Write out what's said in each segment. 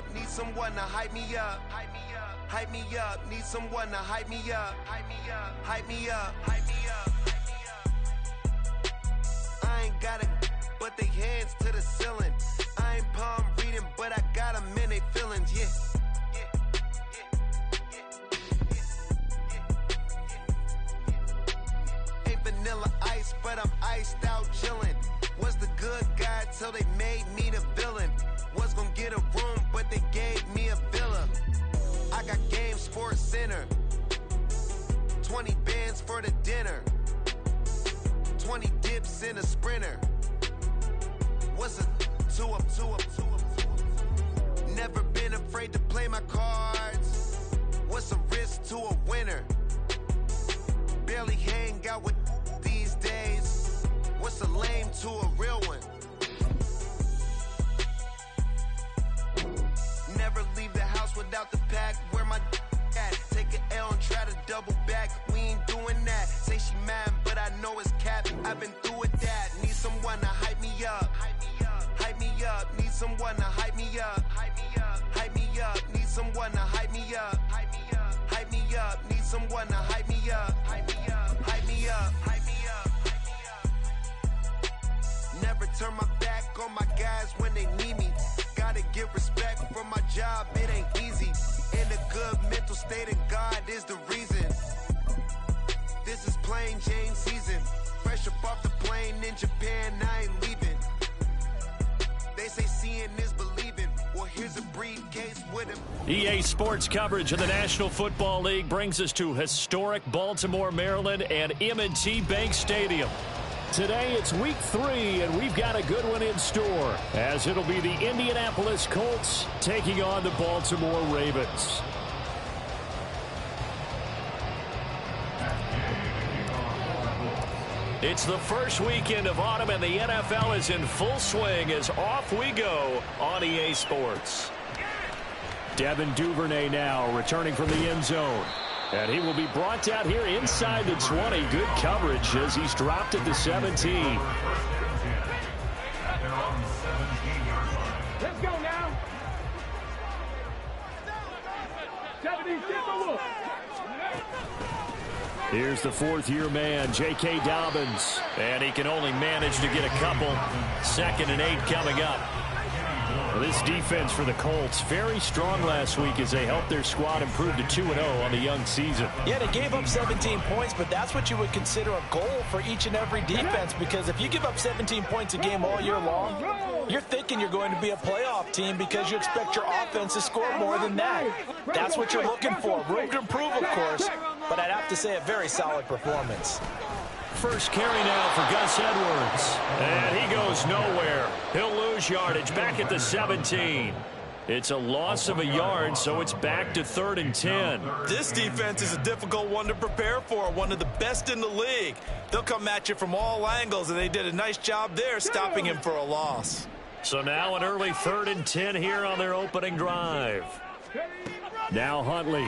up, need someone to hype me up. Hype me up, hype me up, need someone to hype me up. Hype me up, hype me up, hype me up, hype me up. I ain't got it, but they hands to the ceiling. I ain't palm reading, but I got them in they feelings, yeah. Vanilla ice, but I'm iced out chillin'. Was the good guy till they made me the villain. Was gonna get a room, but they gave me a villa. I got game Sports Center. 20 bands for the dinner. 20 dips in a sprinter. What's a two up? Never been afraid to play my cards. What's a risk to a winner? Barely hang out with these days. What's a lame to a real one? Never leave the house without the pack. Where my at? Take an L and try to double back. We ain't doing that. Say she mad, but I know it's cap. I've been through with that. Need someone to hype me up. Hype me up. Hype me up. Need someone to hype me up. Hype me up. Hype me up. Need someone to hype me up. Hype me up. Hype me up. Need someone to hype me up. Hype me up. Hype me up. Hype me up. Hype me up. Never turn my back on my guys when they need me. Gotta give respect for my job, it ain't easy. In a good mental state, and God is the reason. This is plain Jane season. Fresh up off the plane in Japan, I ain't leaving. They say seeing is believing. Well, here's a briefcase with a... EA Sports coverage of the National Football League brings us to historic Baltimore, Maryland, and M&T Bank Stadium. Today it's week 3, and we've got a good one in store, as it'll be the Indianapolis Colts taking on the Baltimore Ravens. It's the first weekend of autumn, and the NFL is in full swing as off we go on EA Sports. Devin Duvernay now returning from the end zone. And he will be brought down here inside the 20. Good coverage as he's dropped at the 17. Let's go now. 76. Here's the fourth-year man, J.K. Dobbins. And he can only manage to get a couple. 2nd and 8 coming up. Well, this defense for the Colts, very strong last week as they helped their squad improve to 2-0 on the young season. Yeah, they gave up 17 points, but that's what you would consider a goal for each and every defense, because if you give up 17 points a game all year long, you're thinking you're going to be a playoff team because you expect your offense to score more than that. That's what you're looking for. Room to improve, of course, but I'd have to say a very solid performance. First carry now for Gus Edwards. And he goes nowhere. He'll lose yardage back at the 17. It's a loss of a yard, so it's back to 3rd and 10. This defense is a difficult one to prepare for, one of the best in the league. They'll come at you from all angles, and they did a nice job there stopping him for a loss. So now an early 3rd and 10 here on their opening drive. Now Huntley.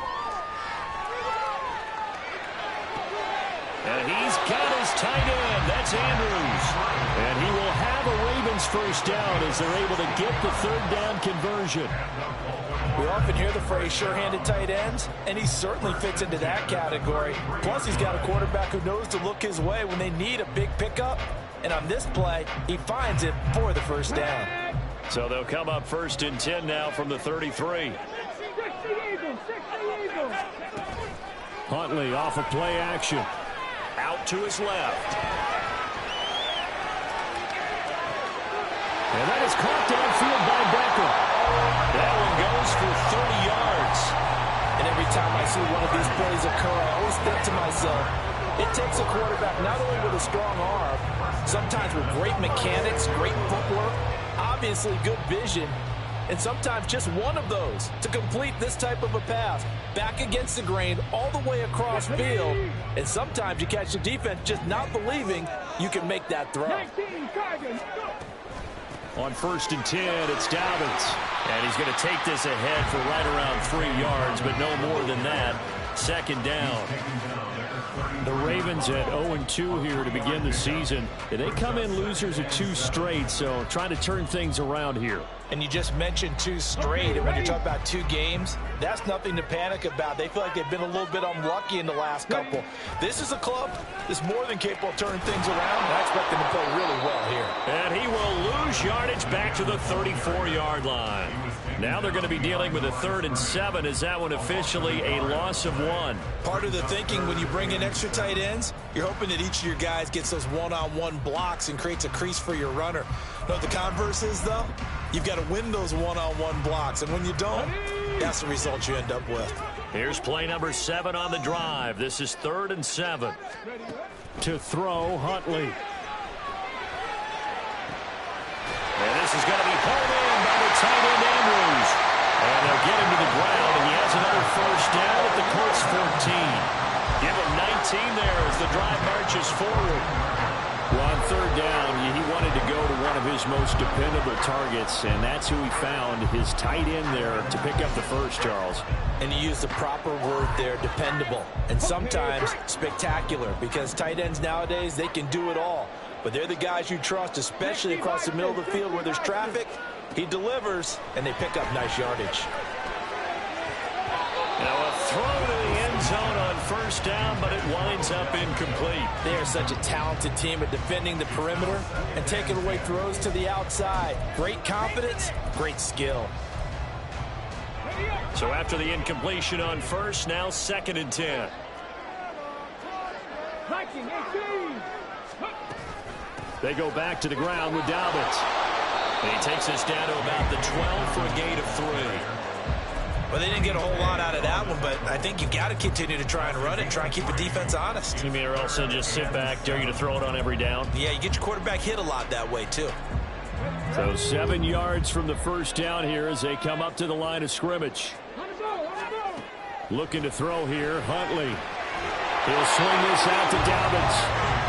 And he's got his tight end. That's Andrews. And he will have a Ravens first down as they're able to get the 3rd down conversion. We often hear the phrase sure-handed tight ends, and he certainly fits into that category. Plus, he's got a quarterback who knows to look his way when they need a big pickup. And on this play, he finds it for the first down. So they'll come up 1st and 10 now from the 33. Huntley off of play action. Out to his left. And that is caught downfield by Beckham. That one goes for 30 yards. And every time I see one of these plays occur, I always think to myself, it takes a quarterback not only with a strong arm, sometimes with great mechanics, great footwork, obviously good vision, and sometimes just one of those to complete this type of a pass. Back against the grain, all the way across field, and sometimes you catch the defense just not believing you can make that throw. On 1st and 10, it's Dobbins. And he's going to take this ahead for right around 3 yards, but no more than that. 2nd down. The Ravens at 0-2 here to begin the season. They come in losers of 2 straight, so trying to turn things around here. And you just mentioned 2 straight, and when you're talking about 2 games, that's nothing to panic about. They feel like they've been a little bit unlucky in the last couple. This is a club that's more than capable of turning things around, and I expect them to play really well here. And he will lose yardage back to the 34-yard line. Now they're going to be dealing with a 3rd and 7. Is that one officially a loss of 1? Part of the thinking when you bring in extra tight ends, you're hoping that each of your guys gets those one-on-one blocks and creates a crease for your runner. You know what the converse is, though? You've got to win those one-on-one blocks, and when you don't, that's the result you end up with. Here's play number 7 on the drive. This is 3rd and 7. To throw, Huntley. And this is going to be pulled in by the tight end, Andrews. And they'll get him to the ground, and he has another 1st down at the Colts 14. Give him 19 there as the drive marches forward. Well, on 3rd down, he wanted to go to one of his most dependable targets, and that's who he found, his tight end there, to pick up the 1st, Charles. And you use the proper word there, dependable, and sometimes spectacular, because tight ends nowadays, they can do it all. But they're the guys you trust, especially across the middle of the field where there's traffic. He delivers, and they pick up nice yardage. Now a throw to the end zone on 1st down, but it winds up incomplete. They are such a talented team at defending the perimeter and taking away throws to the outside. Great confidence, great skill. So after the incompletion on 1st, now 2nd and 10. They go back to the ground with Dobbins. And he takes us down to about the 12 for a gain of 3. Well, they didn't get a whole lot out of that one, but I think you've got to continue to try and run it and try and keep the defense honest. You mean, or else they'll just sit back, dare you to throw it on every down? Yeah, you get your quarterback hit a lot that way, too. So 7 yards from the 1st down here as they come up to the line of scrimmage. Looking to throw here, Huntley. He'll swing this out to Dobbins.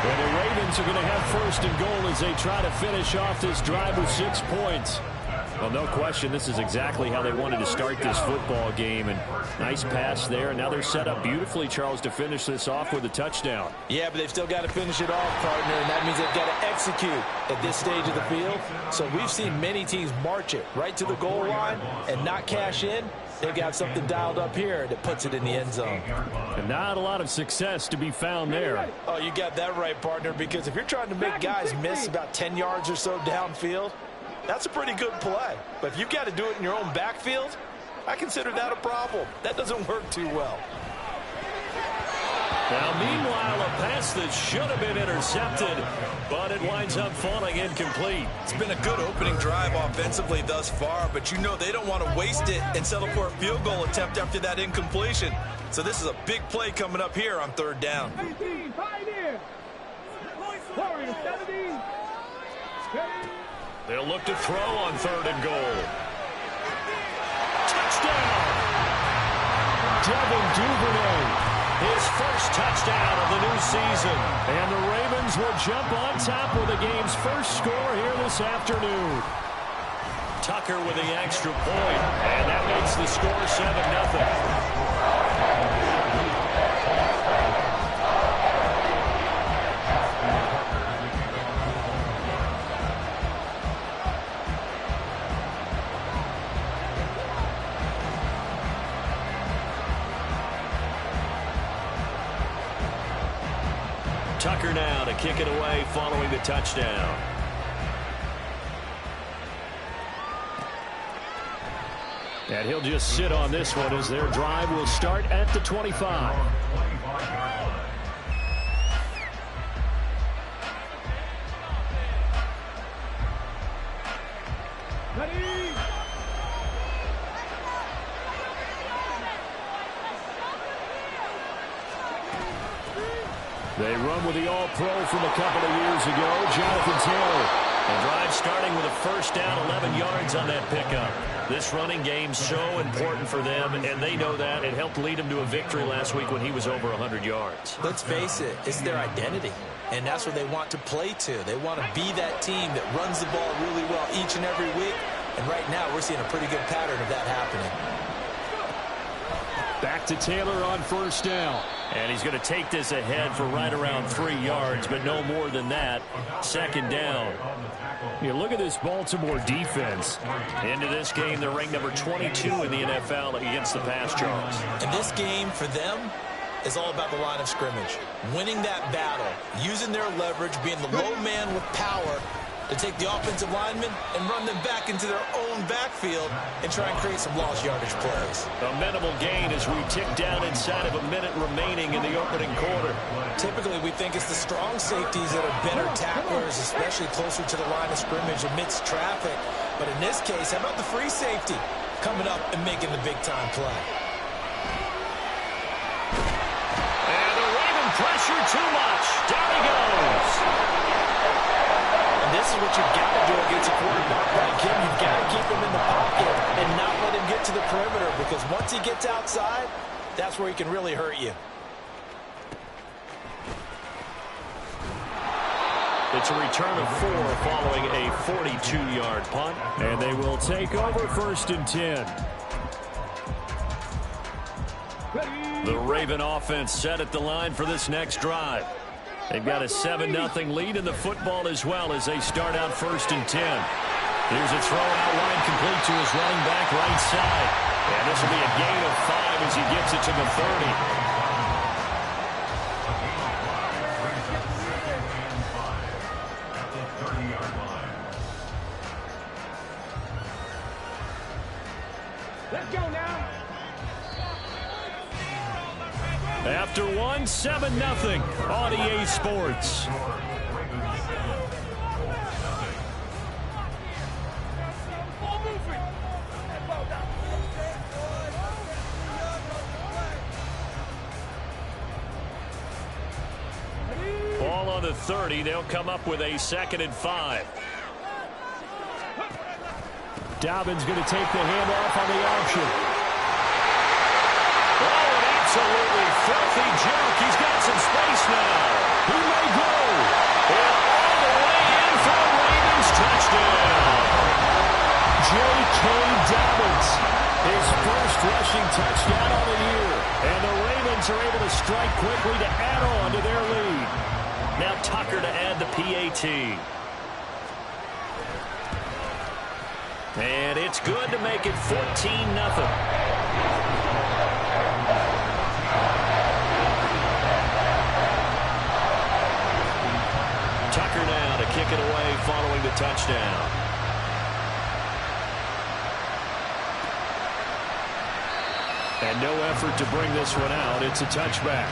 And the Ravens are going to have 1st and goal as they try to finish off this drive with 6 points. Well, no question, this is exactly how they wanted to start this football game. And nice pass there. And now they're set up beautifully, Charles, to finish this off with a touchdown. Yeah, but they've still got to finish it off, partner, and that means they've got to execute at this stage of the field. So we've seen many teams march it right to the goal line and not cash in. They've got something dialed up here that puts it in the end zone. And not a lot of success to be found there. Oh, you got that right, partner, because if you're trying to make guys miss about 10 yards or so downfield, that's a pretty good play. But if you've got to do it in your own backfield, I consider that a problem. That doesn't work too well. Now, meanwhile, a pass that should have been intercepted, but it winds up falling incomplete. It's been a good opening drive offensively thus far, but you know they don't want to waste it and settle for a field goal attempt after that incompletion. So this is a big play coming up here on 3rd down. 18, Pioneer. Warriors, 17. They'll look to throw on 3rd and goal. Touchdown! Devin Duvernay. His 1st touchdown of the new season. And the Ravens will jump on top with the game's 1st score here this afternoon. Tucker with the extra point, and that makes the score 7-0. Tucker now to kick it away following the touchdown. And he'll just sit on this one as their drive will start at the 25. They run with the All-Pro from a couple of years ago, Jonathan Taylor. The drive starting with a 1st down, 11 yards on that pickup. This running game's so important for them, and they know that. It helped lead them to a victory last week when he was over 100 yards. Let's face it, it's their identity, and that's what they want to play to. They want to be that team that runs the ball really well each and every week, and right now we're seeing a pretty good pattern of that happening. Back to Taylor on first down. And he's going to take this ahead for right around 3 yards, but no more than that. Second down. You look at this Baltimore defense. Into this game, they're ranked number 22 in the NFL against the pass, Charles. And this game, for them, is all about the line of scrimmage. Winning that battle, using their leverage, being the low man with power to take the offensive linemen and run them back into their own backfield and try and create some lost yardage plays. A minimal gain as we tick down inside of a minute remaining in the opening quarter. Typically, we think it's the strong safeties that are better tacklers, especially closer to the line of scrimmage amidst traffic. But in this case, how about the free safety coming up and making the big-time play? And the Raven pressure too much. Down he goes. This is what you've got to do against a quarterback like him. You've got to keep him in the pocket and not let him get to the perimeter, because once he gets outside, that's where he can really hurt you. It's a return of 4 following a 42-yard punt. And they will take over 1st and 10. The Raven offense set at the line for this next drive. They've got a 7-0 lead in the football as well as they start out 1st and 10. Here's a throw out line complete to his running back right side. And this will be a gain of 5 as he gets it to the 30. Let's go now. After 1, 7-0 on EA Sports. Ball on the 30. They'll come up with a 2nd and 5. Dobbins going to take the handoff on the option. Oh, an absolutely filthy jump. He's got some space now. He may go. And all the way in for a Ravens touchdown. J.K. Dobbins, his first rushing touchdown of the year. And the Ravens are able to strike quickly to add on to their lead. Now Tucker to add the PAT. And it's good to make it 14-0. Tucker now to kick it away following the touchdown. And no effort to bring this one out. It's a touchback.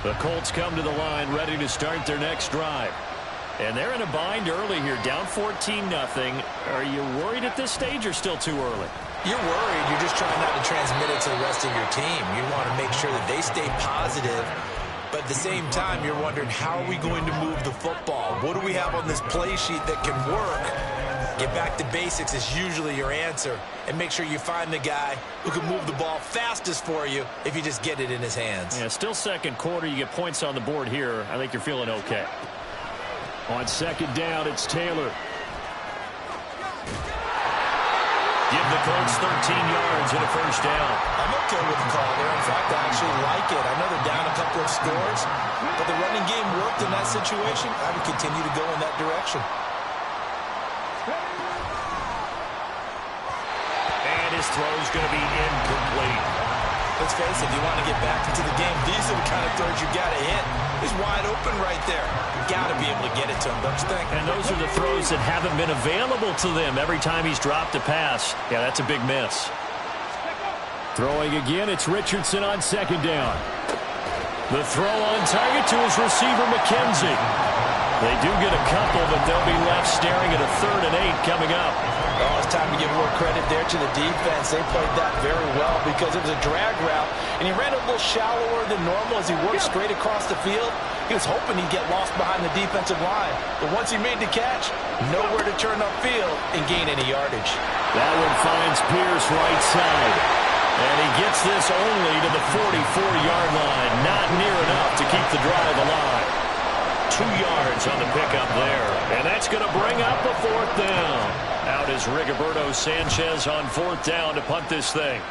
The Colts come to the line ready to start their next drive. And they're in a bind early here, down 14-0. Are you worried at this stage or still too early? You're worried. You're just trying not to transmit it to the rest of your team. You want to make sure that they stay positive. But at the same time, you're wondering, how are we going to move the football? What do we have on this play sheet that can work? Get back to basics is usually your answer. And make sure you find the guy who can move the ball fastest for you if you just get it in his hands. Yeah, still second quarter. You get points on the board here. I think you're feeling okay. On 2nd down, it's Taylor. Give the Colts 13 yards and a first down. I'm okay with the call there. In fact, I actually like it. I know they're down a couple of scores, but the running game worked in that situation. I would continue to go in that direction. And his throw's going to be incomplete. Let's face it, if you want to get back into the game, these are the kind of throws you got to hit. He's wide open right there. Got to be able to get it to him, don't you think? And those are the throws that haven't been available to them every time he's dropped a pass. Yeah, that's a big miss. Throwing again, it's Richardson on 2nd down. The throw on target to his receiver, McKenzie. They do get a couple, but they'll be left staring at a 3rd and 8 coming up. Oh, it's time to give more credit there to the defense. They played that very well because it was a drag route, and he ran a little shallower than normal as he worked straight across the field. He was hoping he'd get lost behind the defensive line, but once he made the catch, nowhere to turn upfield and gain any yardage. That one finds Pierce right side, and he gets this only to the 44-yard line. Not near enough to keep the drive alive. 2 yards on the pickup there, and that's going to bring up a 4th down. Out is Rigoberto Sanchez on 4th down to punt this thing.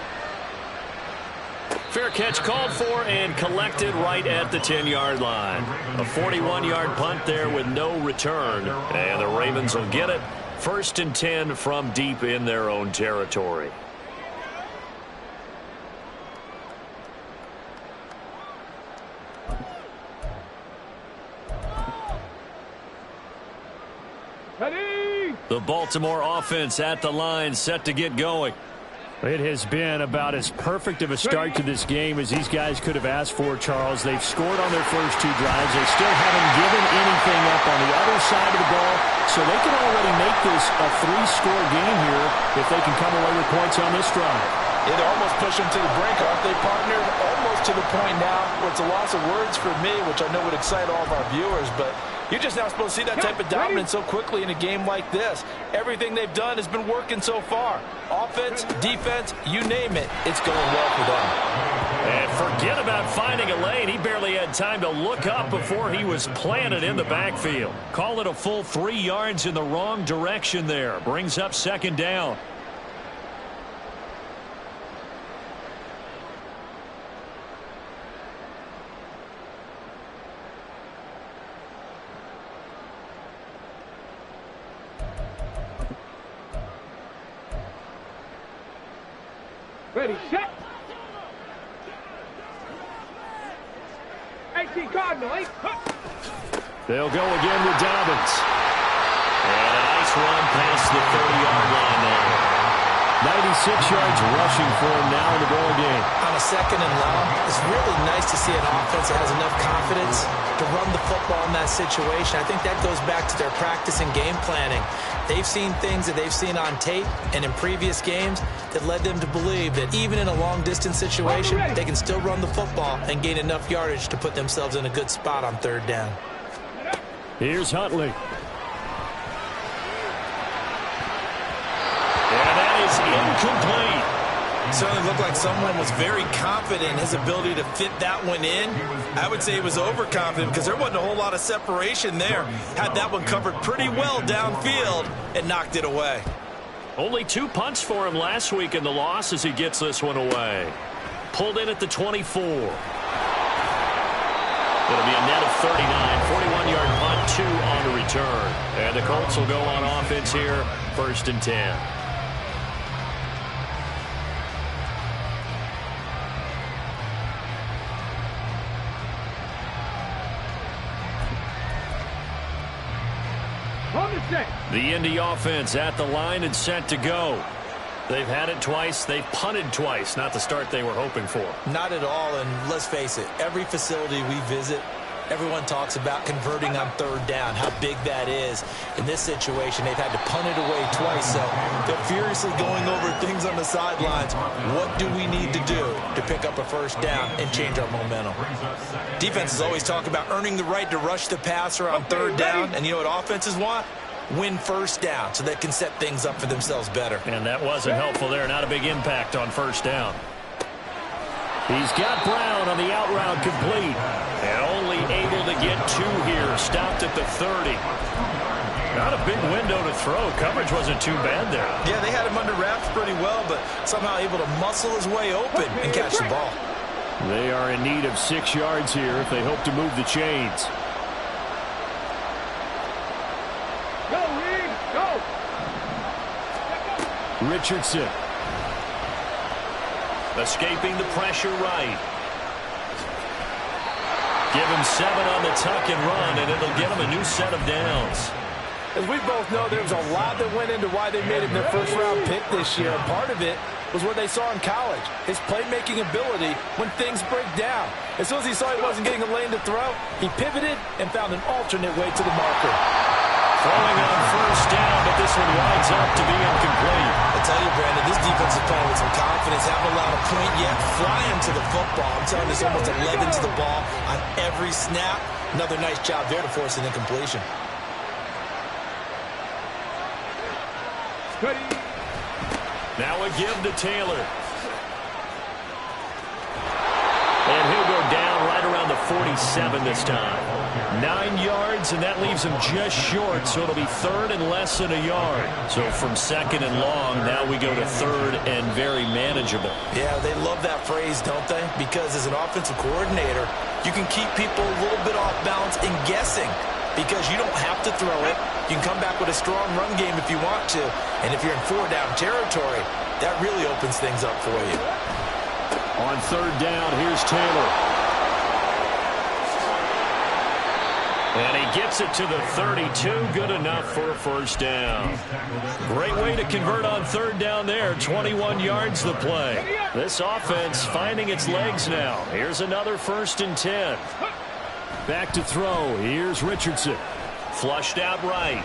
Fair catch called for and collected right at the 10-yard line. A 41-yard punt there with no return, and the Ravens will get it. 1st and 10 from deep in their own territory. Ready? The Baltimore offense at the line, set to get going. It has been about as perfect of a start to this game as these guys could have asked for, Charles. They've scored on their first 2 drives. They still haven't given anything up on the other side of the ball, so they can already make this a 3-score game here if they can come away with points on this drive. Yeah, they're almost pushing to the brink, aren't they, partner? Almost to the point now where it's a loss of words for me, which I know would excite all of our viewers, but you're just now supposed to see that type of dominance so quickly in a game like this. Everything they've done has been working so far. Offense, defense, you name it, it's going well for them. And forget about finding a lane. He barely had time to look up before he was planted in the backfield. Call it a full 3 yards in the wrong direction there. Brings up 2nd down. Ready, set. 18 Cardinal, 8. They'll go again with Dobbins. And a nice run past the 30-yard line there. 96 yards rushing for him now in the ball game. On a 2nd and long, it's really nice to see an offense that has enough confidence to run the football in that situation. I think that goes back to their practice and game planning. They've seen things that they've seen on tape and in previous games that led them to believe that even in a long-distance situation, they can still run the football and gain enough yardage to put themselves in a good spot on 3rd down. Here's Huntley. And that is incomplete. Certainly looked like someone was very confident in his ability to fit that one in. I would say he was overconfident because there wasn't a whole lot of separation there. Had that one covered pretty well downfield and knocked it away. Only 2 punts for him last week in the loss as he gets this one away. Pulled in at the 24. It'll be a net of 39. 41-yard punt, 2 on the return. And the Colts will go on offense here, 1st and 10. The Indy offense at the line and set to go. They've had it twice. They've punted twice. Not the start they were hoping for. Not at all, and let's face it, every facility we visit, everyone talks about converting on 3rd down, how big that is. In this situation, they've had to punt it away twice, so they're furiously going over things on the sidelines. What do we need to do to pick up a 1st down and change our momentum? Defenses always talk about earning the right to rush the passer on 3rd down, and you know what offenses want? Win 1st down so they can set things up for themselves better. And that wasn't helpful there. Not a big impact on 1st down. He's got Brown on the out route complete. And only able to get 2 here. Stopped at the 30. Not a big window to throw. Coverage wasn't too bad there. Yeah, they had him under wraps pretty well, but somehow able to muscle his way open and catch the ball. They are in need of 6 yards here if they hope to move the chains. Go, Reed, go. Richardson. Escaping the pressure right. Give him 7 on the tuck and run, and it'll get him a new set of downs. As we both know, there's a lot that went into why they made it their 1st-round pick this year. Part of it was what they saw in college, his playmaking ability when things break down. As soon as he saw he wasn't getting a lane to throw, he pivoted and found an alternate way to the marker. Throwing on first down, but this one winds up to be incomplete. I tell you, Brandon, this defense is playing with some confidence. Haven't allowed a point yet. Flying to the football. I'm telling you, it's almost 11 to the ball on every snap. Another nice job there to force an incompletion. Now a give to Taylor. And he'll go down right around the 47 this time. 9 yards, and that leaves him just short, so it'll be third and less than a yard. So from second and long, now we go to third and very manageable. Yeah, they love that phrase, don't they? Because as an offensive coordinator, you can keep people a little bit off balance and guessing because you don't have to throw it. You can come back with a strong run game if you want to. And if you're in 4-down territory, that really opens things up for you. On third down, here's Taylor. And he gets it to the 32. Good enough for a first down. Great way to convert on third down there. 21 yards the play. This offense finding its legs now. Here's another 1st and 10. Back to throw. Here's Richardson. Flushed out right.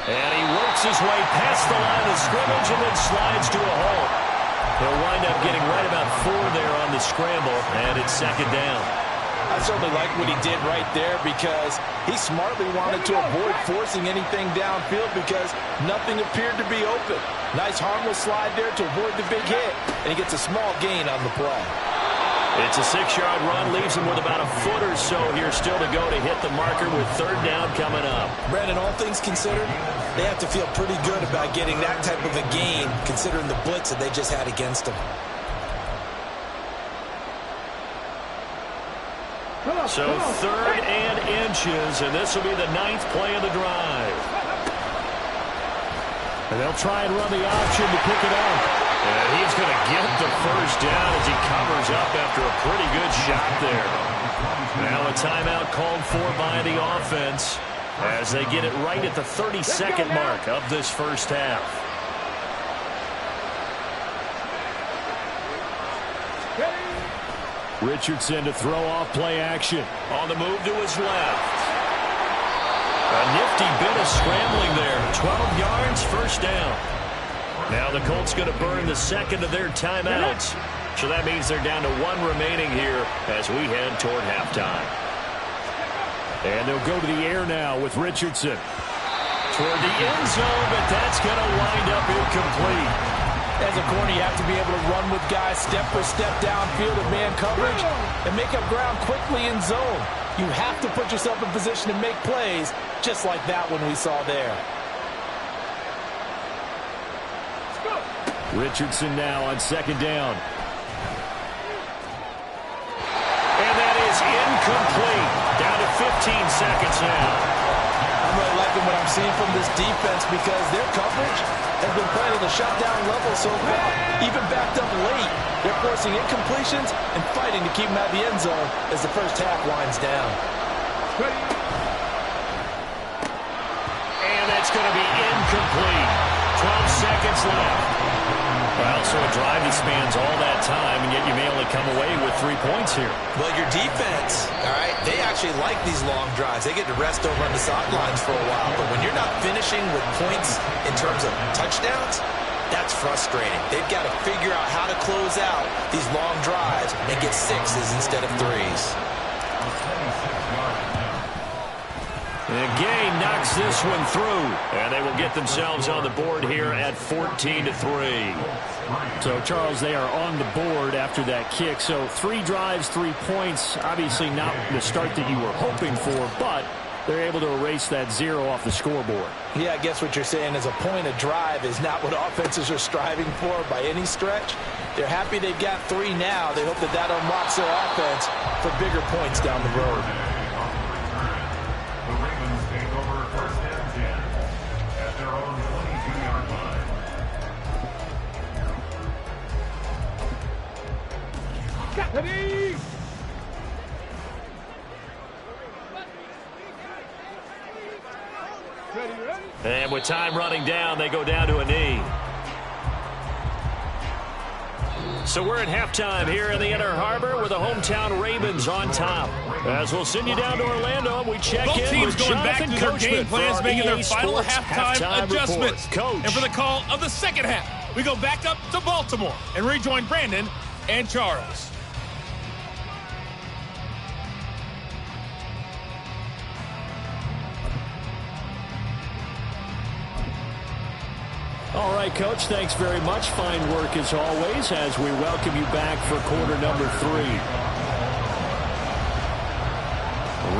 And he works his way past the line of scrimmage and then slides to a hole. He'll wind up getting right about 4 there on the scramble, and it's second down. I certainly like what he did right there because he smartly wanted to avoid forcing anything downfield because nothing appeared to be open. Nice harmless slide there to avoid the big hit, and he gets a small gain on the play. It's a 6-yard run, leaves him with about a foot or so here still to go to hit the marker with third down coming up. Brandon, all things considered, they have to feel pretty good about getting that type of a gain considering the blitz that they just had against them. So third and inches, and this will be the 9th play of the drive. And they'll try and run the option to pick it up. And he's going to get the first down as he covers up after a pretty good shot there. Now a timeout called for by the offense as they get it right at the 32nd mark of this first half. Richardson to throw off play action. On the move to his left. A nifty bit of scrambling there. 12 yards, first down. Now the Colts going to burn the second of their timeouts. So that means they're down to 1 remaining here as we head toward halftime. And they'll go to the air now with Richardson. Toward the end zone, but that's going to wind up incomplete. As a corner, you have to be able to run with guys step for step downfield in man coverage and make up ground quickly in zone. You have to put yourself in position to make plays, just like that one we saw there. Richardson now on second down. And that is incomplete. Down to 15 seconds now. I'm really liking what I'm seeing from this defense because their coverage has been playing at a shutdown level so far. Even backed up late, they're forcing incompletions and fighting to keep them out of the end zone as the first half winds down. And that's going to be incomplete. 12 seconds left. Well, so a drive that spans all that time, and yet you may only come away with 3 points here. Well, your defense, all right, they actually like these long drives. They get to rest over on the sidelines for a while. But when you're not finishing with points in terms of touchdowns, that's frustrating. They've got to figure out how to close out these long drives and get 6s instead of 3s. And Gay knocks this one through, and they will get themselves on the board here at 14-3. So, Charles, they are on the board after that kick. So 3 drives, 3 points. Obviously not the start that you were hoping for, but they're able to erase that 0 off the scoreboard. Yeah, I guess what you're saying is a point of drive is not what offenses are striving for by any stretch. They're happy they've got 3 now. They hope that that unlocks their offense for bigger points down the road. Ready? And with time running down, they go down to a knee. So we're at halftime here in the Inner Harbor with the hometown Ravens on top. As we'll send you down to Orlando, we check Both in teams with going back Jonathan to their game plans, making their final halftime adjustments. Coach. And for the call of the second half, we go back up to Baltimore and rejoin Brandon and Charles. All right, Coach, thanks very much. Fine work as always as we welcome you back for quarter number 3.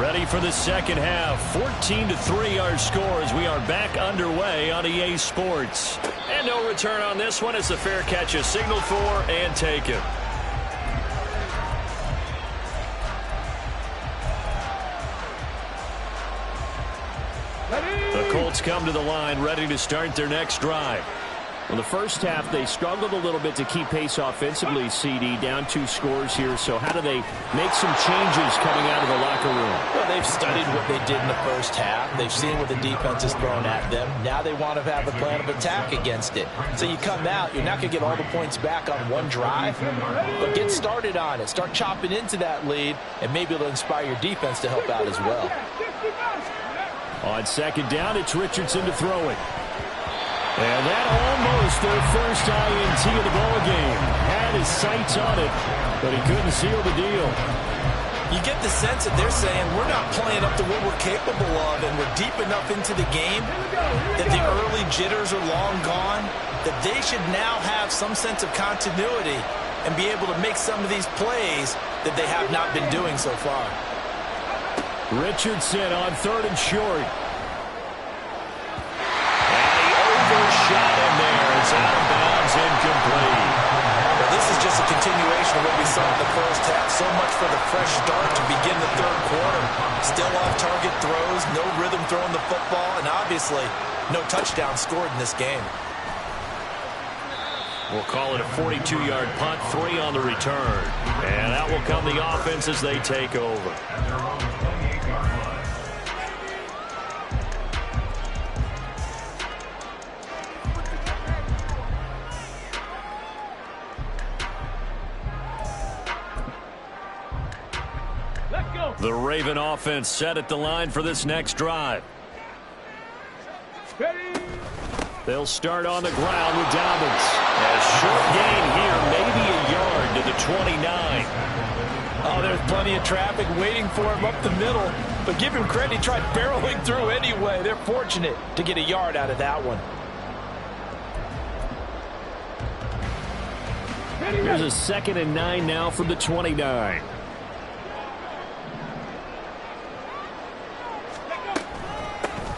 Ready for the second half. 14-3 our score as we are back underway on EA Sports. And no return on this one as the fair catch is signaled for and taken. The Colts come to the line ready to start their next drive. Well, the first half, they struggled a little bit to keep pace offensively, CD, down 2 scores here. So how do they make some changes coming out of the locker room? Well, they've studied what they did in the first half. They've seen what the defense has thrown at them. Now they want to have a plan of attack against it. So you come out, you're not going to get all the points back on one drive, but get started on it. Start chopping into that lead, and maybe it'll inspire your defense to help out as well. On second down, it's Richardson to throw it. And that almost their first INT of the ball game. Had his sights on it, but he couldn't seal the deal. You get the sense that they're saying we're not playing up to what we're capable of, and we're deep enough into the game that the early jitters are long gone, that they should now have some sense of continuity and be able to make some of these plays that they have not been doing so far. Richardson on third and short. Shot in there. It's out of bounds, incomplete. Well, this is just a continuation of what we saw in the first half. So much for the fresh start to begin the third quarter. Still off-target throws, no rhythm throwing the football, and obviously no touchdown scored in this game. We'll call it a 42-yard punt, 3 on the return. And out will come the offense as they take over. The Raven offense set at the line for this next drive. They'll start on the ground with Dobbins. A short gain here, maybe a yard to the 29. Oh, there's plenty of traffic waiting for him up the middle. But give him credit, he tried barreling through anyway. They're fortunate to get a yard out of that one. Here's a 2nd and 9 now from the 29.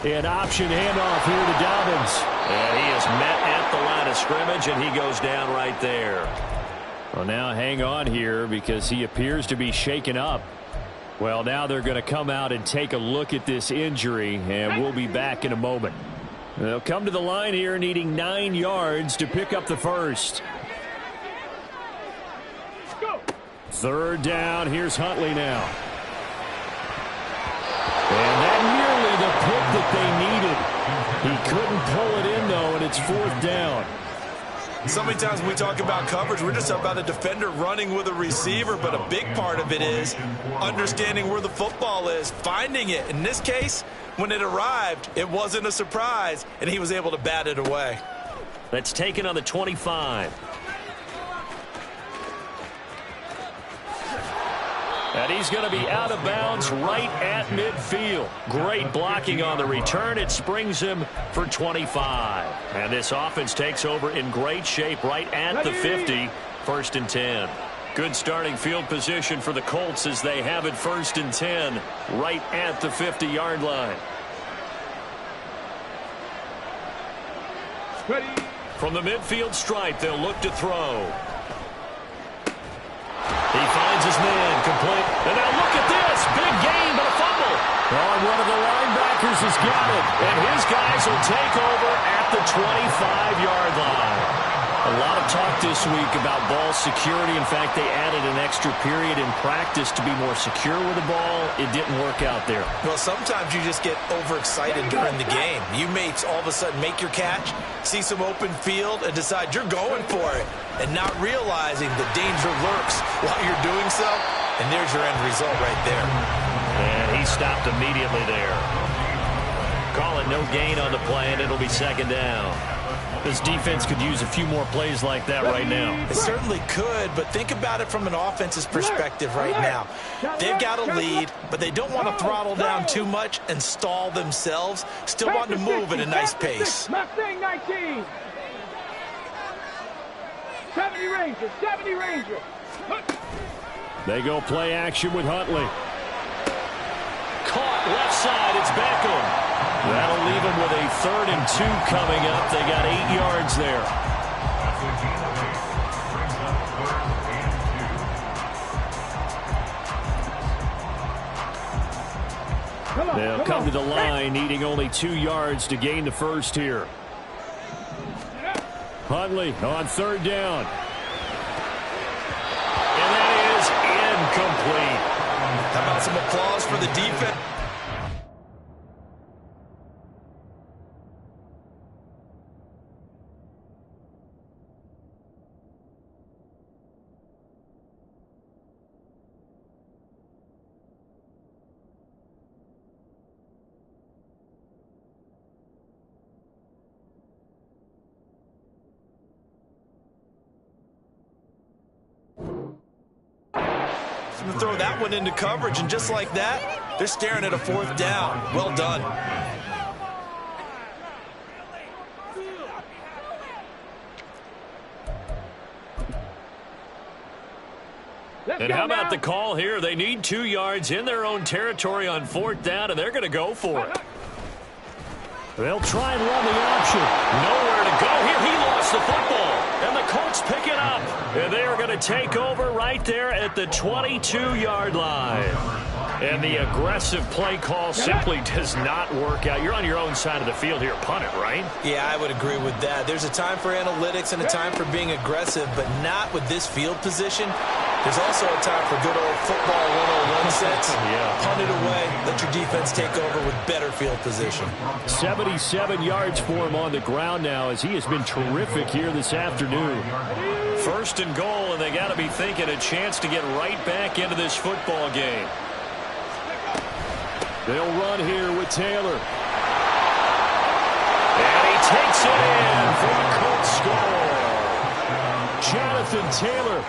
An option handoff here to Dobbins. And he is met at the line of scrimmage, and he goes down right there. Well, now hang on here because he appears to be shaken up. Well, now they're going to come out and take a look at this injury, and we'll be back in a moment. They'll come to the line here needing 9 yards to pick up the first. Third down. Here's Huntley now. And that nearly the pick that they needed. He couldn't pull it in, though, and it's 4th down. So many times when we talk about coverage, we're just about a defender running with a receiver, but a big part of it is understanding where the football is, finding it. In this case, when it arrived, it wasn't a surprise, and he was able to bat it away. That's taken on the 25. And he's going to be out of bounds right at midfield. Great blocking on the return. It springs him for 25. And this offense takes over in great shape right at the 50. 1st and 10. Good starting field position for the Colts as they have it 1st and 10 right at the 50-yard line. From the midfield stripe, they'll look to throw. He finds his man, complete. And now look at this. Big gain, but a fumble. Oh, one of the linebackers has got it. And his guys will take over at the 25-yard line. A lot of talk this week about ball security. In fact, they added an extra period in practice to be more secure with the ball. It didn't work out there. Well, sometimes you just get overexcited during the game. You may all of a sudden make your catch, see some open field, and decide you're going for it, and not realizing the danger lurks while you're doing so. And there's your end result right there. And he stopped immediately there. Call it no gain on the play, and it'll be second down. This defense could use a few more plays like that right now. It certainly could, but think about it from an offense's perspective right now. They've got a lead, but they don't want to throttle down too much and stall themselves. Still want to move at a nice pace. Mustang 19. 70 Ranger, 70 Ranger. They go play action with Huntley. Caught left side. It's Beckham. That'll leave them with a 3rd and 2 coming up. They got 8 yards there. They'll come to the line, needing only 2 yards to gain the first here. Huntley on 3rd down. And that is incomplete. How about some applause for the defense? Throw that one into coverage, and just like that, they're staring at a 4th down. Well done. And how about the call here? They need 2 yards in their own territory on 4th down, and they're going to go for it. They'll try and run the option. Nowhere to go here. He lost the football. And the Colts pick it up. And they are going to take over right there at the 22-yard line. And the aggressive play call simply does not work out. You're on your own side of the field here. Punt it, right? Yeah, I would agree with that. There's a time for analytics and a time for being aggressive, but not with this field position. There's also a time for good old football 101 sets. Yeah. Punt it away. Let your defense take over with better field position. 77 yards for him on the ground now, as he has been terrific here this afternoon. 1st and goal, and they got to be thinking a chance to get right back into this football game. They'll run here with Taylor. And he takes it in for the Colts score. Jonathan Taylor,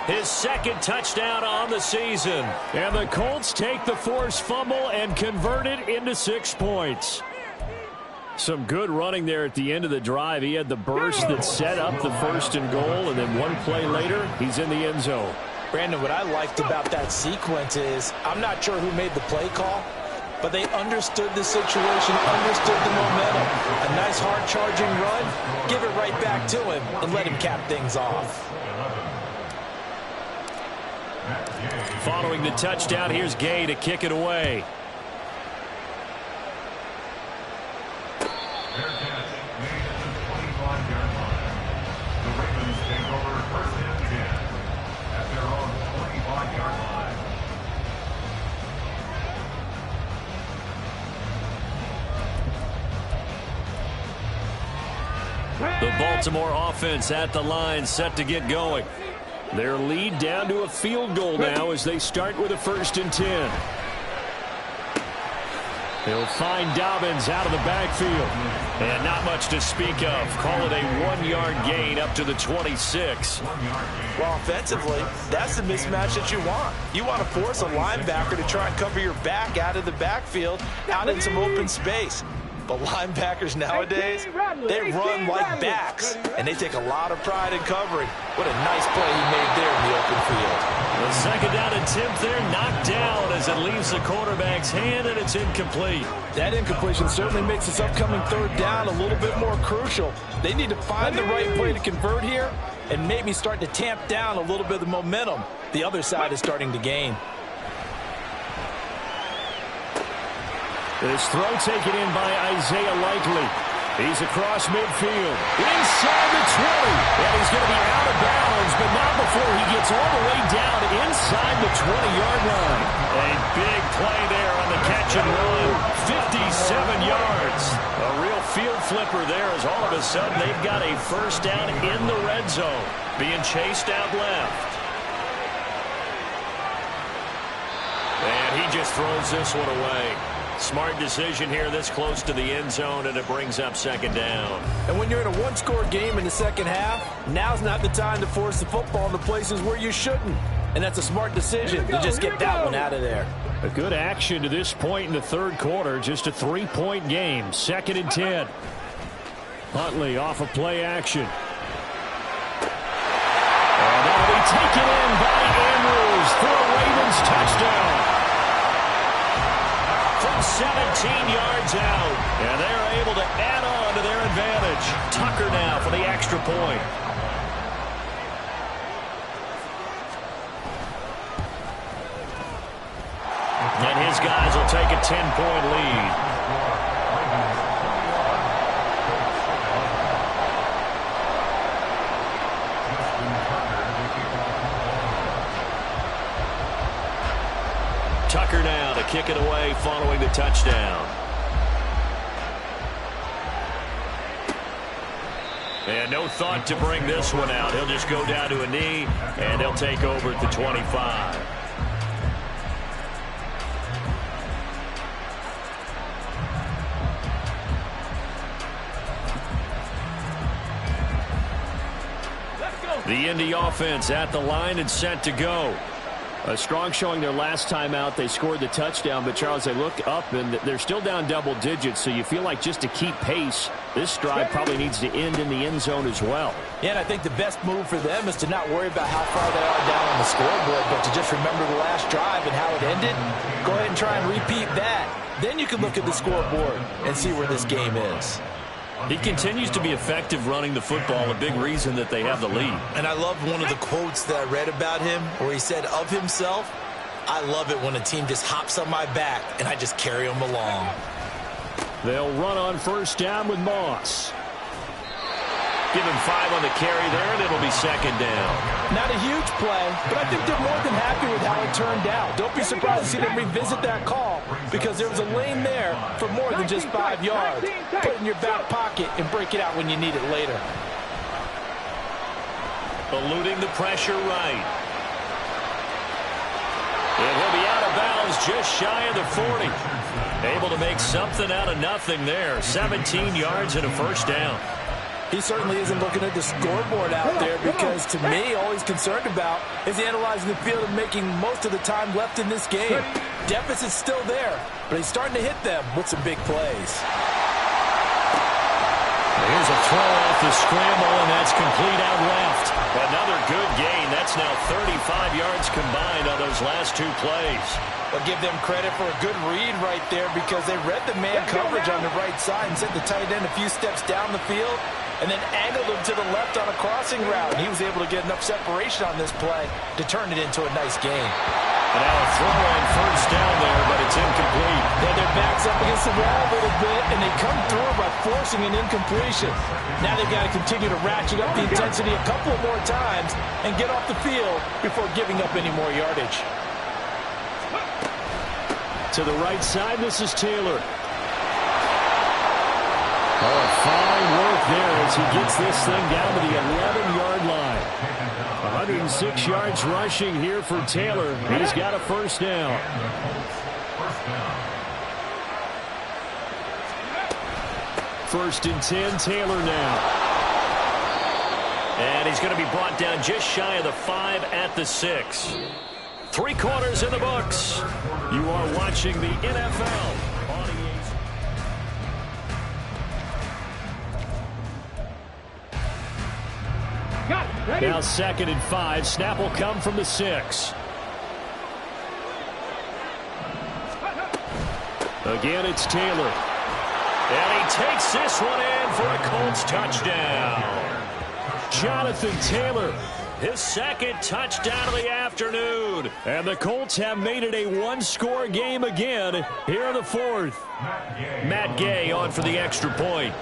his 2nd touchdown on the season. and the Colts take the forced fumble and convert it into 6 points. Some good running there at the end of the drive. He had the burst that set up the 1st and goal, and then one play later, he's in the end zone. Brandon, what I liked about that sequence is, I'm not sure who made the play call, but they understood the situation, understood the momentum. A nice hard-charging run, give it right back to him, and let him cap things off. Following the touchdown, here's Gay to kick it away. The Baltimore offense at the line, set to get going. Their lead down to a field goal now as they start with a 1st and 10. He'll find Dobbins out of the backfield. And not much to speak of. Call it a 1-yard gain up to the 26. Well, offensively, that's the mismatch that you want. You want to force a linebacker to try and cover your back out of the backfield, out in some open space. But linebackers nowadays, they run like backs, and they take a lot of pride in covering. What a nice play he made there in the open field. The 2nd down attempt there knocked down as it leaves the quarterback's hand, and it's incomplete. That incompletion certainly makes this upcoming 3rd down a little bit more crucial. They need to find the right play to convert here and maybe start to tamp down a little bit of the momentum the other side is starting to gain. This throw taken in by Isaiah Likely. He's across midfield, inside the 20, and he's going to be out of bounds, but not before he gets all the way down inside the 20-yard line. A big play there on the catch and run, 57 yards. A real field flipper there as all of a sudden they've got a first down in the red zone, being chased out left. And he just throws this one away. Smart decision here this close to the end zone, and it brings up second down. And when you're in a one-score game in the second half, now's not the time to force the football in the places where you shouldn't. And that's a smart decision to just get that one out of there. A good action to this point in the third quarter. Just a 3-point game. 2nd and 10. Huntley off of play action. And that'll be taken in by Andrews for a Ravens touchdown. From 17 yards out. And they're able to add on to their advantage. Tucker now for the extra point. And his guys will take a 10-point lead. Tucker now to kick it away following the touchdown. And no thought to bring this one out. He'll just go down to a knee, and they'll take over at the 25. The Indy offense at the line and set to go. A strong showing their last time out. They scored the touchdown, but, Charles, they look up, and they're still down double digits, so you feel like just to keep pace, this drive probably needs to end in the end zone as well. Yeah, and I think the best move for them is to not worry about how far they are down on the scoreboard, but to just remember the last drive and how it ended. Go ahead and try and repeat that. Then you can look at the scoreboard and see where this game is. He continues to be effective running the football, a big reason that they have the lead. And I love one of the quotes that I read about him where he said of himself, I love it when a team just hops on my back and I just carry them along. They'll run on first down with Moss. Give him 5 on the carry there, and it'll be second down. Not a huge play, but I think they're more than happy with how it turned out. Don't be surprised to see them revisit that call because there was a lane there for more than just 5 yards. Put it in your back pocket and break it out when you need it later. Eluding the pressure right. And he'll be out of bounds just shy of the 40. Able to make something out of nothing there. 17 yards and a first down. He certainly isn't looking at the scoreboard out there because, to me, all he's concerned about is analyzing the field and making most of the time left in this game. Deficit's still there, but he's starting to hit them with some big plays. Here's a throw off the scramble, and that's complete out left. Another good gain. That's now 35 yards combined on those last 2 plays. I'll give them credit for a good read right there because they read the man coverage on the right side and sent the tight end a few steps down the field and then angled him to the left on a crossing route. He was able to get enough separation on this play to turn it into a nice gain. And now a throw on first down there, but it's incomplete. Yeah, their back's up against the wall a little bit, and they come through by forcing an incompletion. Now they've got to continue to ratchet up the intensity a couple more times and get off the field before giving up any more yardage. To the right side, this is Taylor. Oh, fine work there as he gets this thing down to the 11-yard line. 106 yards rushing here for Taylor. He's got a first down. First and 10, Taylor now. And he's going to be brought down just shy of the 5 at the 6. 3 quarters in the books. You are watching the NFL. Now 2nd and 5. Snap will come from the 6. Again, it's Taylor. And he takes this one in for a Colts touchdown. Jonathan Taylor, his 2nd touchdown of the afternoon. And the Colts have made it a 1-score game again here in the 4th. Matt Gay on for the extra point.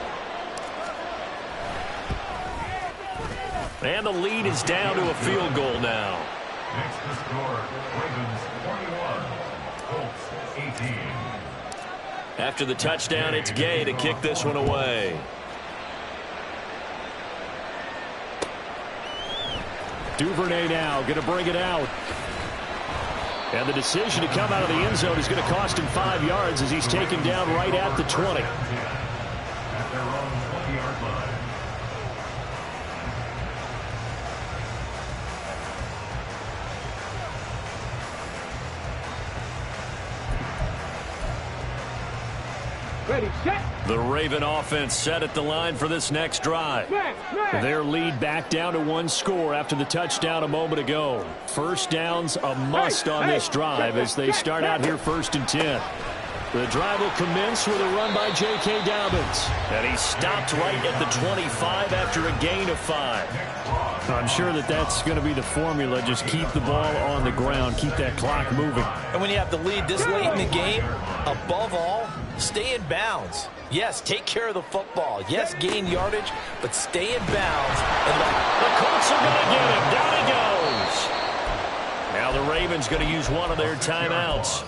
And the lead is down to a field goal now. Next to score, Ravens 41, Colts 18. After the touchdown, it's Gay to kick this one away. Duvernay now going to bring it out. And the decision to come out of the end zone is going to cost him 5 yards as he's taken down right at the 20. At their own 20-yard line. Ready, set. The Raven offense set at the line for this next drive. Their lead back down to 1 score after the touchdown a moment ago. First down's a must on this drive as they start out here 1st and 10. The drive will commence with a run by J.K. Dobbins. And he stopped right at the 25 after a gain of 5. I'm sure that's going to be the formula. Just keep the ball on the ground. Keep that clock moving. And when you have the lead this late in the game, above all, stay in bounds. Yes, take care of the football. Yes, gain yardage, but stay in bounds. And the Colts are going to get him. Down he goes. Now the Ravens going to use one of their timeouts.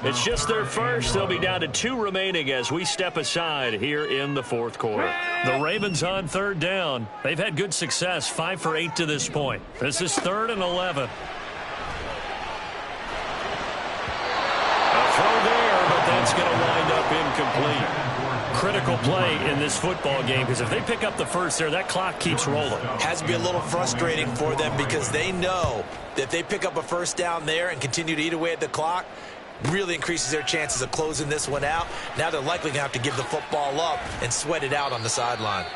It's just their first. They'll be down to 2 remaining as we step aside here in the 4th quarter. The Ravens on 3rd down. They've had good success, 5 for 8 to this point. This is 3rd and 11. A throw there, but that's going to wind up incomplete. Critical play in this football game because if they pick up the first there, that clock keeps rolling. Has to be a little frustrating for them because they know that if they pick up a first down there and continue to eat away at the clock, really increases their chances of closing this one out. Now they're likely going to have to give the football up and sweat it out on the sideline.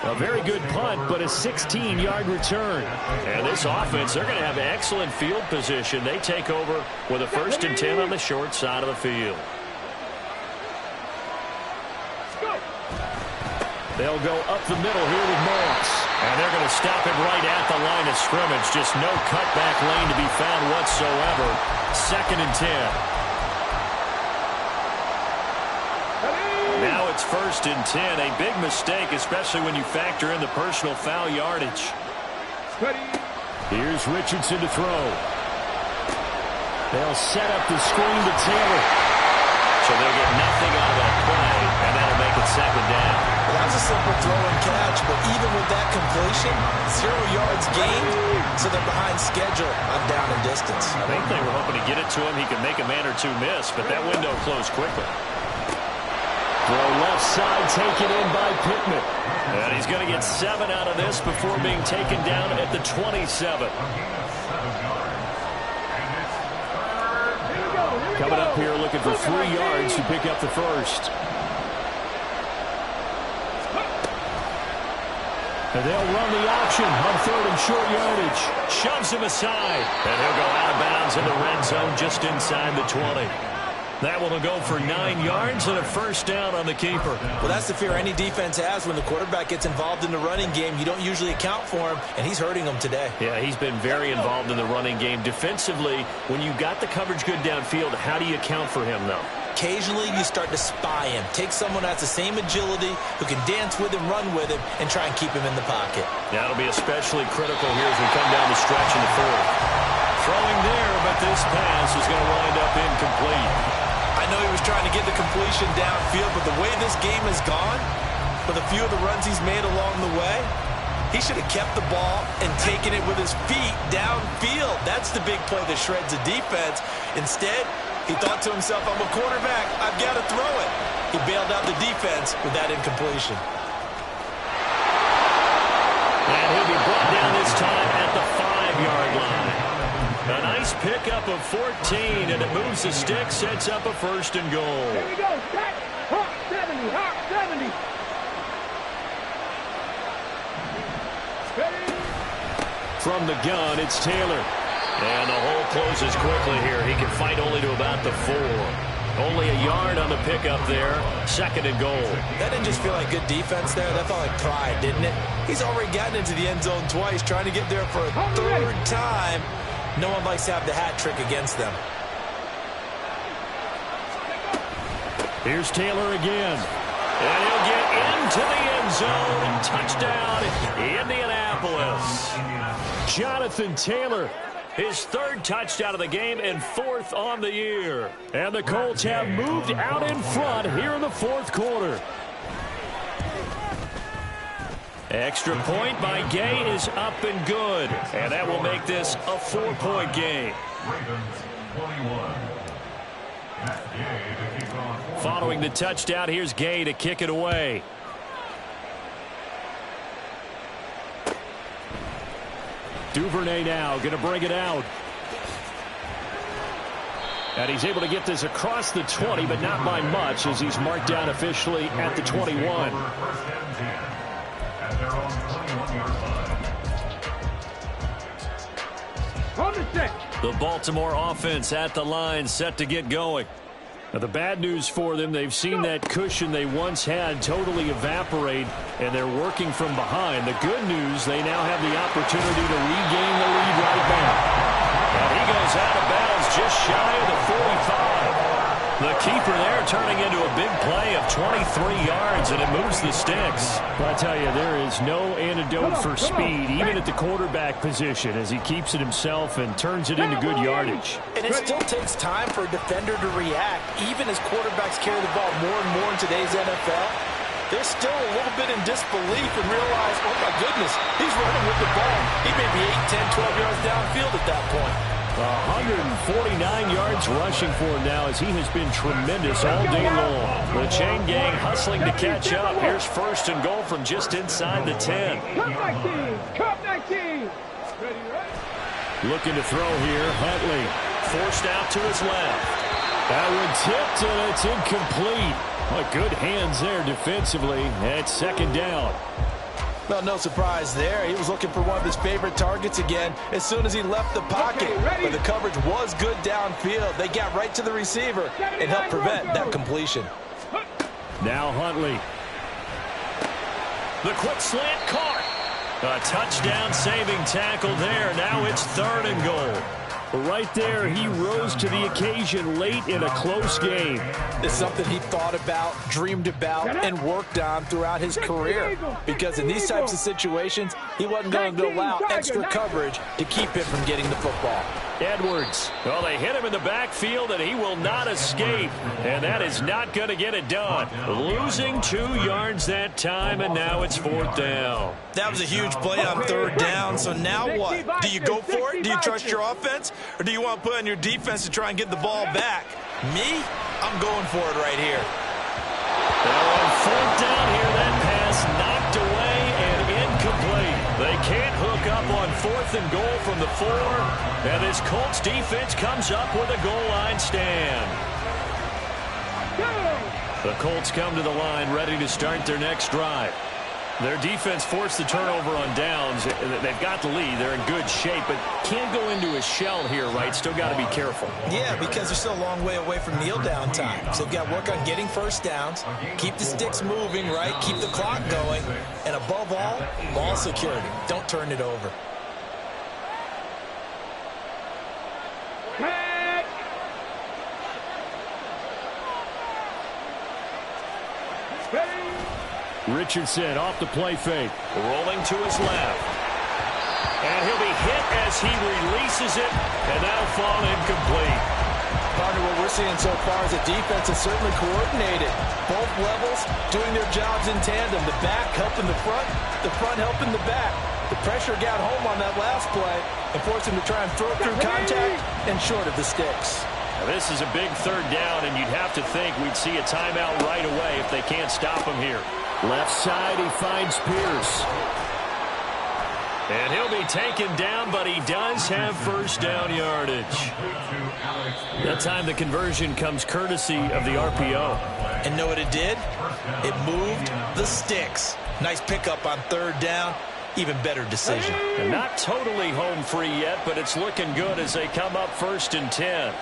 A very good punt, but a 16-yard return. And this offense, they're going to have excellent field position. They take over with a 1st and 10 on the short side of the field. They'll go up the middle here with Moss. And they're going to stop it right at the line of scrimmage. Just no cutback lane to be found whatsoever. 2nd and 10. Now it's 1st and 10. A big mistake, especially when you factor in the personal foul yardage. Here's Richardson to throw. They'll set up the screen to Taylor. So they'll get nothing out of that play, and that'll make it 2nd down. Well, that was a simple throw and catch, but even with that completion, 0 yards gained, so they're behind schedule on down and distance. I think they were hoping to get it to him. He could make a man or 2 miss, but that window closed quickly. Throw left side, taken in by Pittman. And he's going to get 7 out of this before being taken down at the 27. Coming up here looking for 3 yards to pick up the first. And they'll run the option on 3rd and short yardage. Shoves him aside. And he'll go out of bounds in the red zone just inside the 20. That one will go for 9 yards and a 1st down on the keeper. Well, that's the fear any defense has when the quarterback gets involved in the running game. You don't usually account for him, and he's hurting them today. Yeah, he's been very involved in the running game. Defensively, when you got the coverage good downfield, how do you account for him, though? Occasionally, you start to spy him. Take someone that has the same agility, who can dance with him, run with him, and try and keep him in the pocket. That'll be especially critical here as we come down the stretch in the 4th. Throwing there, but this pass is going to wind up incomplete. I know he was trying to get the completion downfield, but the way this game has gone, with a few of the runs he's made along the way, he should have kept the ball and taken it with his feet downfield. That's the big play that shreds the defense. Instead, he thought to himself, I'm a quarterback, I've got to throw it. He bailed out the defense with that incompletion. And he'll be brought down this time at the 5-yard line. A nice pickup of 14, and it moves the stick, sets up a 1st and goal. Here we go. Back. Hawk 70. Hawk 70. From the gun, it's Taylor. And the hole closes quickly here. He can fight only to about the 4. Only a yard on the pickup there. 2nd and goal. That didn't just feel like good defense there. That felt like pride, didn't it? He's already gotten into the end zone twice, trying to get there for a 3rd time. No one likes to have the hat trick against them. Here's Taylor again. And he'll get into the end zone touchdown, Indianapolis. Jonathan Taylor, his third touchdown of the game and fourth on the year. And the Colts have moved out in front here in the fourth quarter. Extra point by Gay is up and good. And that will make this a 4-point game. Following the touchdown, here's Gay to kick it away. Duvernay now going to bring it out. And he's able to get this across the 20, but not by much, as he's marked down officially at the 21. The Baltimore offense at the line, set to get going. Now, the bad news for them, they've seen that cushion they once had totally evaporate, and they're working from behind. The good news, they now have the opportunity to regain the lead right back. And he goes out of bounds just shy of the 45. The keeper there turning into a big play of 23 yards, and it moves the sticks. But I tell you, there is no antidote for speed, even at the quarterback position, as he keeps it himself and turns it into good yardage. And it still takes time for a defender to react, even as quarterbacks carry the ball more and more in today's NFL. They're still a little bit in disbelief and realize, oh my goodness, he's running with the ball. He may be 8, 10, 12 yards downfield at that point. 149 yards rushing for him now, as he has been tremendous all day long. The chain gang hustling to catch up. Here's first and goal from just inside the 10. Cup 19. Looking to throw here, Huntley. Forced out to his left. That one tipped, and it's incomplete. Well, good hands there defensively. It's second down. Well, no surprise there. He was looking for one of his favorite targets again as soon as he left the pocket. But the coverage was good downfield. They got right to the receiver and helped prevent that completion. Now Huntley. The quick slant caught. A touchdown-saving tackle there. Now it's third and goal. Right there, he rose to the occasion late in a close game. It's something he thought about, dreamed about, and worked on throughout his career. Because in these types of situations, he wasn't going to allow extra coverage to keep him from getting the football. Edwards. Well, they hit him in the backfield, and he will not escape. And that is not going to get it done. Losing 2 yards that time, and now it's fourth down. That was a huge play on third down, so now what? Do you go for it? Do you trust your offense? Or do you want to put on your defense to try and get the ball back? Me? I'm going for it right here. They're on fourth down here. That pass knocked away and incomplete. They can't hook up on fourth and goal from the 4. And this Colts defense comes up with a goal line stand. The Colts come to the line ready to start their next drive. Their defense forced the turnover on downs. They've got the lead. They're in good shape, but can't go into a shell here, right? Still got to be careful. Yeah, because they're still a long way away from kneel down time. So they've got to work on getting first downs, keep the sticks moving, right? Keep the clock going. And above all, ball security. Don't turn it over. Richardson off the play fake. Rolling to his left. And he'll be hit as he releases it, and that'll fall incomplete. Partner, what we're seeing so far is the defense is certainly coordinated. Both levels doing their jobs in tandem. The back helping the front helping the back. The pressure got home on that last play and forced him to try and throw through contact and short of the sticks. Now, this is a big third down, and you'd have to think we'd see a timeout right away if they can't stop him here. Left side, he finds Pierce. And he'll be taken down, but he does have first down yardage. That time the conversion comes courtesy of the RPO. And know what it did? It moved the sticks. Nice pickup on third down. Even better decision. And not totally home free yet, but it's looking good as they come up first and 10.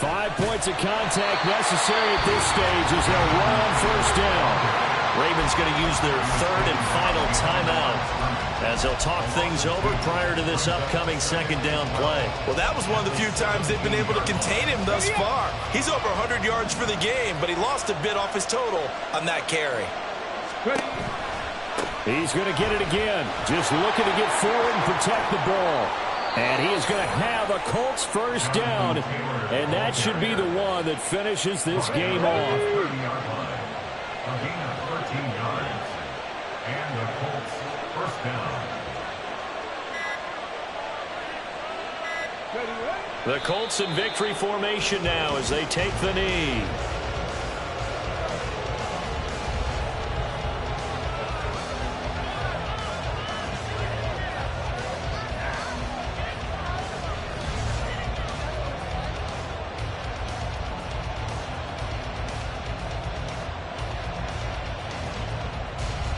5 points of contact necessary at this stage as they'll run on first down. Ravens going to use their third and final timeout as they'll talk things over prior to this upcoming second down play. Well, that was one of the few times they've been able to contain him thus far. He's over 100 yards for the game, but he lost a bit off his total on that carry. He's going to get it again. Just looking to get forward and protect the ball. And he is going to have a Colts first down. And that should be the one that finishes this game off. 30-yard line. A gain of 13 yards. And the Colts first down. The Colts in victory formation now as they take the knee.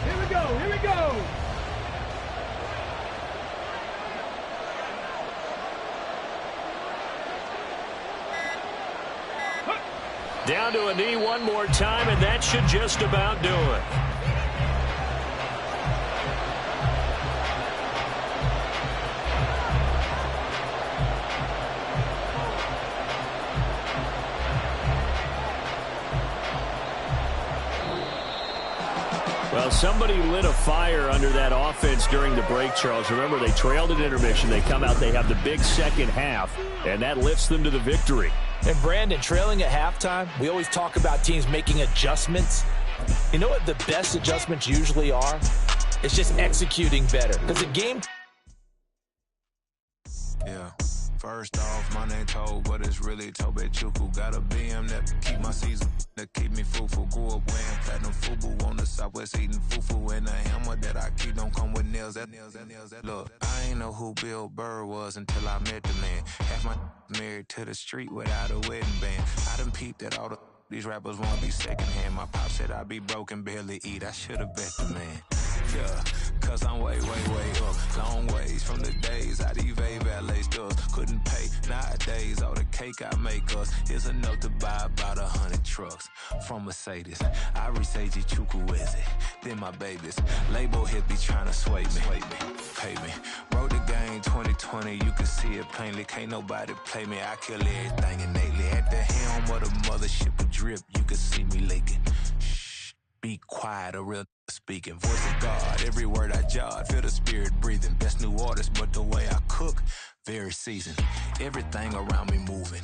Here we go. Down to a knee one more time, and that should just about do it. Well, somebody lit a fire under that offense during the break, Charles. Remember, they trailed at intermission. They come out, they have the big second half, and that lifts them to the victory. And Brandon, trailing at halftime, we always talk about teams making adjustments. You know what the best adjustments usually are? It's just executing better. Because a game... Yeah. First off, my name Toad, but it's really Tobe Chuku. Got a BM that keep my season, that keep me fruitful. Grew up wearing platinum FUBU on the Southwest eating fufu. And a hammer that I keep don't come with nails. Look, I ain't know who Bill Burr was until I met the man. Half my married to the street without a wedding band. I done peeped that all these rappers won't be secondhand. My pop said I'd be broken, barely eat. I should've bet the man. Yeah, cause I'm way up. Long ways from the days I these valet stores couldn't pay. Nowadays, all the cake I make us is enough to buy about 100 trucks from Mercedes. I resage Chukwueze, then my babies. Label hit be trying to sway me, pay me. Wrote the game 2020, you can see it plainly. Can't nobody play me, I kill everything innately. At the helm of the mothership of drip, you can see me leaking. Shh, be quiet, a real speaking. Voice of God, every word I jot, feel the spirit breathing. Best new artist, but the way I cook, very seasoned. Everything around me moving.